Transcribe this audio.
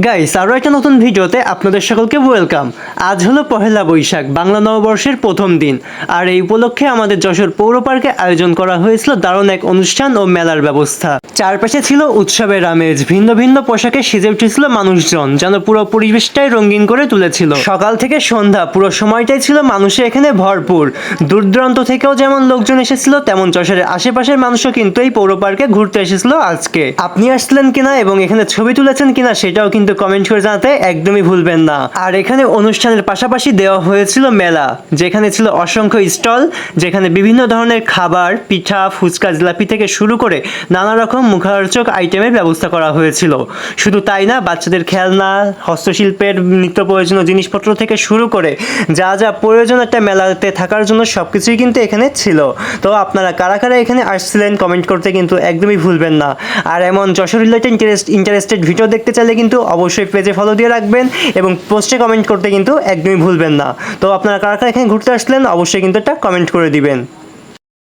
Guys আরও একটা নতুন ভিডিওতে আপনাদের সকলকে ওয়েলকাম। আজ হলো পহেলা বৈশাখ, বাংলা নববর্ষের প্রথম দিন। আর এই উপলক্ষে আমাদের যশোর পৌর পার্কে আয়োজন করা হয়েছিল দারুণ এক অনুষ্ঠান ও মেলার ব্যবস্থা। চারপাশে ছিল উৎসবের আমেজ, ভিন্ন ভিন্ন পোশাকে সেজে উঠেছিল মানুষজন, যেন পুরো পরিবেশটাই রঙিন করে তুলেছিল। সকাল থেকে সন্ধ্যা পুরো সময়টাই ছিল মানুষে এখানে ভরপুর। দূর দূরান্ত থেকেও যেমন লোকজন এসেছিল, তেমন যশোরের আশেপাশের মানুষও কিন্তু এই পৌর পার্কে ঘুরতে এসেছিল আজকে। আপনি আসছিলেন কিনা এবং এখানে ছবি তুলেছেন কিনা সেটাও কিন্তু কমেন্ট করে জানাতে একদমই ভুলবেন না। আর এখানে অনুষ্ঠানের পাশাপাশি দেওয়া হয়েছিল মেলা, যেখানে ছিল অসংখ্য স্টল, যেখানে বিভিন্ন ধরনের খাবার, পিঠা, ফুচকা, জিলাপি থেকে শুরু করে নানা রকম মুখরোচক আইটেমের ব্যবস্থা করা হয়েছিল। শুধু তাই না, বাচ্চাদের খেলনা, হস্তশিল্পের নিত্য প্রয়োজনীয় জিনিসপত্র থেকে শুরু করে যা যা প্রয়োজন একটা মেলাতে থাকার জন্য সবকিছুই কিন্তু এখানে ছিল। তো আপনারা কারা কারা এখানে আসছিলেন কমেন্ট করতে কিন্তু একদমই ভুলবেন না। আর এমন যশোর রিলেটেড ইন্টারেস্টেড ভিডিও দেখতে চাইলে কিন্তু অবশ্যই পেজে ফলো দিয়ে রাখবেন এবং পোস্টে কমেন্ট করতে কিন্তু একদমই ভুলবেন না। তো আপনারা কারা কারা এখানে ঘুরতে আসলেন অবশ্যই কিন্তু একটা কমেন্ট করে দিবেন।